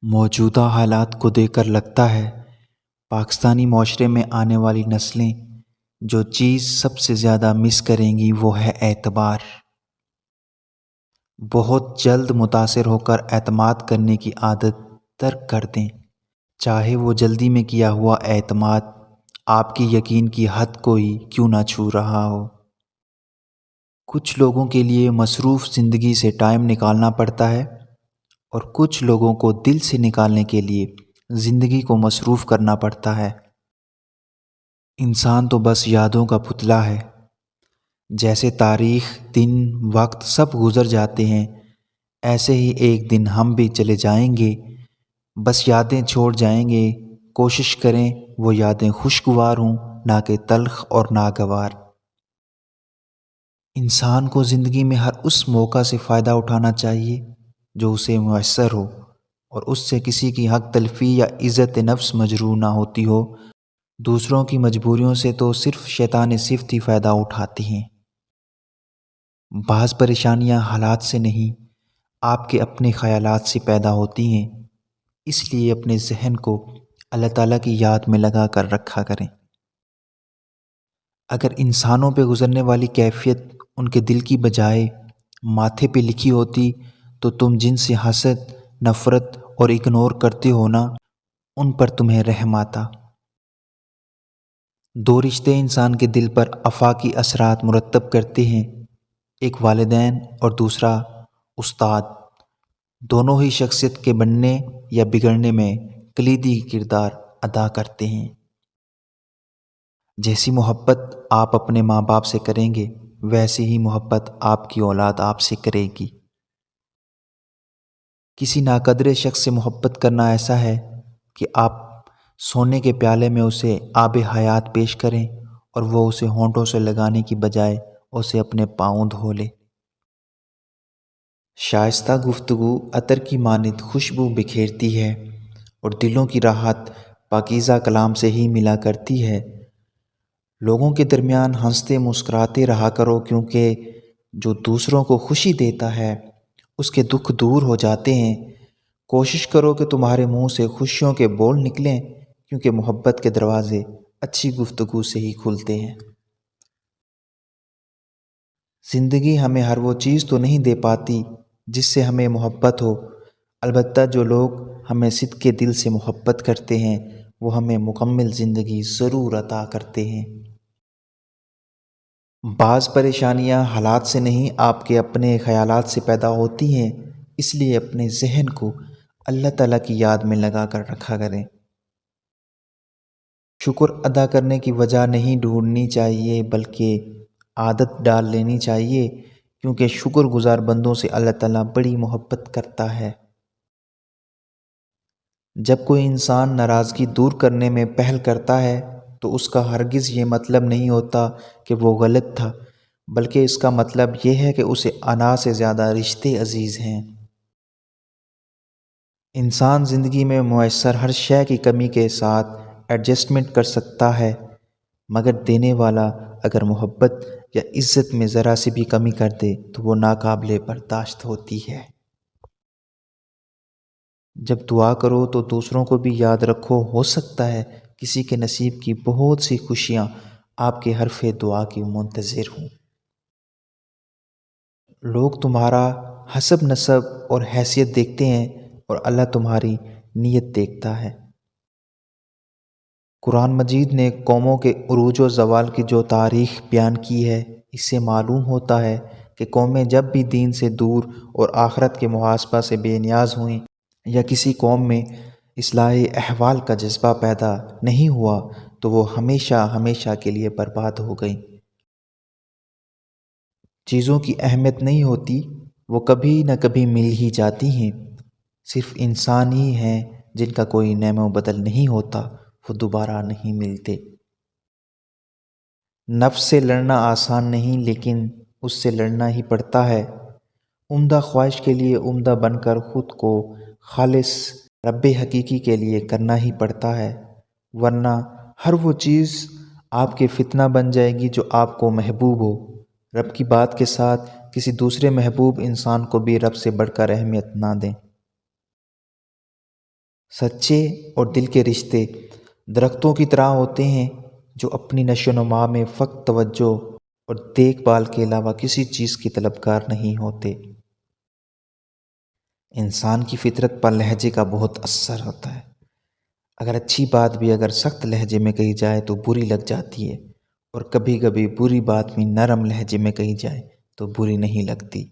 موجودہ حالات کو دیکھ کر لگتا ہے پاکستانی معاشرے میں آنے والی نسلیں جو چیز سب سے زیادہ مس کریں گی وہ ہے اعتبار۔ بہت جلد متاثر ہو کر اعتماد کرنے کی عادت ترک کر دیں، چاہے وہ جلدی میں کیا ہوا اعتماد آپ کی یقین کی حد کو ہی کیوں نہ چھو رہا ہو۔ کچھ لوگوں کے لیے مصروف زندگی سے ٹائم نکالنا پڑتا ہے اور کچھ لوگوں کو دل سے نکالنے کے لیے زندگی کو مصروف کرنا پڑتا ہے۔ انسان تو بس یادوں کا پتلا ہے، جیسے تاریخ، دن، وقت سب گزر جاتے ہیں، ایسے ہی ایک دن ہم بھی چلے جائیں گے، بس یادیں چھوڑ جائیں گے۔ کوشش کریں وہ یادیں خوشگوار ہوں، نہ کہ تلخ اور ناگوار۔ انسان کو زندگی میں ہر اس موقع سے فائدہ اٹھانا چاہیے جو اسے میسر ہو، اور اس سے کسی کی حق تلفی یا عزت نفس مجروح نہ ہوتی ہو۔ دوسروں کی مجبوریوں سے تو صرف شیطان صفت ہی فائدہ اٹھاتی ہیں۔ بعض پریشانیاں حالات سے نہیں، آپ کے اپنے خیالات سے پیدا ہوتی ہیں، اس لیے اپنے ذہن کو اللہ تعالیٰ کی یاد میں لگا کر رکھا کریں۔ اگر انسانوں پہ گزرنے والی کیفیت ان کے دل کی بجائے ماتھے پہ لکھی ہوتی تو تم جن سے حسد، نفرت اور اگنور کرتے ہو نا، ان پر تمہیں رحم آتا۔ دو رشتے انسان کے دل پر آفاقی اثرات مرتب کرتے ہیں، ایک والدین اور دوسرا استاد۔ دونوں ہی شخصیت کے بننے یا بگڑنے میں کلیدی کردار ادا کرتے ہیں۔ جیسی محبت آپ اپنے ماں باپ سے کریں گے، ویسی ہی محبت آپ کی اولاد آپ سے کرے گی۔ کسی ناقدر شخص سے محبت کرنا ایسا ہے کہ آپ سونے کے پیالے میں اسے آب حیات پیش کریں اور وہ اسے ہونٹوں سے لگانے کی بجائے اسے اپنے پاؤں دھو لے۔ شائستہ گفتگو عطر کی مانند خوشبو بکھیرتی ہے اور دلوں کی راحت پاکیزہ کلام سے ہی ملا کرتی ہے۔ لوگوں کے درمیان ہنستے مسکراتے رہا کرو، کیونکہ جو دوسروں کو خوشی دیتا ہے اس کے دکھ دور ہو جاتے ہیں۔ کوشش کرو کہ تمہارے منہ سے خوشیوں کے بول نکلیں، کیونکہ محبت کے دروازے اچھی گفتگو سے ہی کھلتے ہیں۔ زندگی ہمیں ہر وہ چیز تو نہیں دے پاتی جس سے ہمیں محبت ہو، البتہ جو لوگ ہمیں صدقے دل سے محبت کرتے ہیں وہ ہمیں مکمل زندگی ضرور عطا کرتے ہیں۔ بعض پریشانیاں حالات سے نہیں، آپ کے اپنے خیالات سے پیدا ہوتی ہیں، اس لیے اپنے ذہن کو اللہ تعالیٰ کی یاد میں لگا کر رکھا کریں۔ شکر ادا کرنے کی وجہ نہیں ڈھونڈنی چاہیے، بلکہ عادت ڈال لینی چاہیے، کیونکہ شکر گزار بندوں سے اللہ تعالیٰ بڑی محبت کرتا ہے۔ جب کوئی انسان ناراضگی دور کرنے میں پہل کرتا ہے تو اس کا ہرگز یہ مطلب نہیں ہوتا کہ وہ غلط تھا، بلکہ اس کا مطلب یہ ہے کہ اسے انا سے زیادہ رشتے عزیز ہیں۔ انسان زندگی میں میسر ہر شے کی کمی کے ساتھ ایڈجسٹمنٹ کر سکتا ہے، مگر دینے والا اگر محبت یا عزت میں ذرا سی بھی کمی کر دے تو وہ ناقابل برداشت ہوتی ہے۔ جب دعا کرو تو دوسروں کو بھی یاد رکھو، ہو سکتا ہے کسی کے نصیب کی بہت سی خوشیاں آپ کے حرف دعا کی منتظر ہوں۔ لوگ تمہارا حسب نسب اور حیثیت دیکھتے ہیں اور اللہ تمہاری نیت دیکھتا ہے۔ قرآن مجید نے قوموں کے عروج و زوال کی جو تاریخ بیان کی ہے، اس سے معلوم ہوتا ہے کہ قومیں جب بھی دین سے دور اور آخرت کے محاسبہ سے بے نیاز ہوئیں، یا کسی قوم میں اصلاح احوال کا جذبہ پیدا نہیں ہوا، تو وہ ہمیشہ ہمیشہ کے لیے برباد ہو گئیں۔ چیزوں کی اہمیت نہیں ہوتی، وہ کبھی نہ کبھی مل ہی جاتی ہیں۔ صرف انسان ہی ہیں جن کا کوئی نعم و بدل نہیں ہوتا، وہ دوبارہ نہیں ملتے۔ نفس سے لڑنا آسان نہیں، لیکن اس سے لڑنا ہی پڑتا ہے۔ عمدہ خواہش کے لیے عمدہ بن کر خود کو خالص رب حقیقی کے لیے کرنا ہی پڑتا ہے، ورنہ ہر وہ چیز آپ کے فتنہ بن جائے گی جو آپ کو محبوب ہو۔ رب کی بات کے ساتھ کسی دوسرے محبوب انسان کو بھی رب سے بڑھ کر اہمیت نہ دیں۔ سچے اور دل کے رشتے درختوں کی طرح ہوتے ہیں جو اپنی نشو و نما میں فقط توجہ اور دیکھ بھال کے علاوہ کسی چیز کی طلبگار نہیں ہوتے۔ انسان کی فطرت پر لہجے کا بہت اثر ہوتا ہے۔ اگر اچھی بات بھی اگر سخت لہجے میں کہی جائے تو بری لگ جاتی ہے، اور کبھی کبھی بری بات بھی نرم لہجے میں کہی جائے تو بری نہیں لگتی۔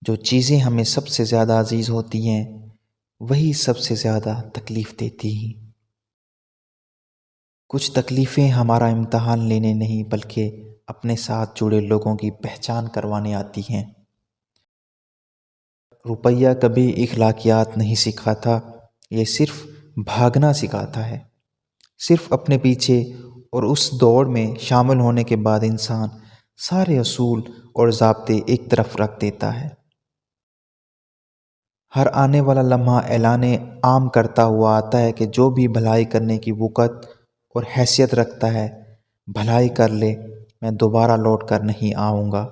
جو چیزیں ہمیں سب سے زیادہ عزیز ہوتی ہیں وہی سب سے زیادہ تکلیف دیتی ہیں۔ کچھ تکلیفیں ہمارا امتحان لینے نہیں بلکہ اپنے ساتھ جڑے لوگوں کی پہچان کروانے آتی ہیں۔ روپیہ کبھی اخلاقیات نہیں سکھاتا، یہ صرف بھاگنا سکھاتا ہے۔ صرف اپنے پیچھے اور اس دوڑ میں شامل ہونے کے بعد انسان سارے اصول اور ضابطے ایک طرف رکھ دیتا ہے۔ ہر آنے والا لمحہ اعلان عام کرتا ہوا آتا ہے کہ جو بھی بھلائی کرنے کی وقت اور حیثیت رکھتا ہے بھلائی کر لے، میں دوبارہ لوٹ کر نہیں آؤں گا۔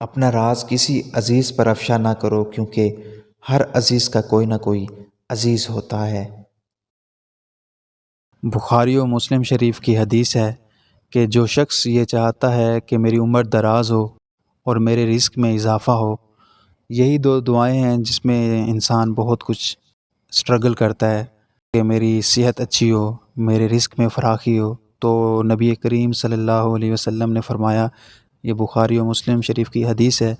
اپنا راز کسی عزیز پر افشا نہ کرو، کیونکہ ہر عزیز کا کوئی نہ کوئی عزیز ہوتا ہے۔ بخاری و مسلم شریف کی حدیث ہے کہ جو شخص یہ چاہتا ہے کہ میری عمر دراز ہو اور میرے رزق میں اضافہ ہو، یہی دو دعائیں ہیں جس میں انسان بہت کچھ سٹرگل کرتا ہے کہ میری صحت اچھی ہو، میرے رزق میں فراخی ہو۔ تو نبی کریم صلی اللہ علیہ وسلم نے فرمایا، یہ بخاری و مسلم شریف کی حدیث ہے،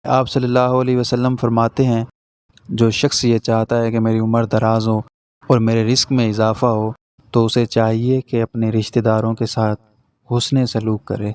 آپ صلی اللہ علیہ وسلم فرماتے ہیں جو شخص یہ چاہتا ہے کہ میری عمر دراز ہو اور میرے رزق میں اضافہ ہو تو اسے چاہیے کہ اپنے رشتہ داروں کے ساتھ حسن سلوک کرے۔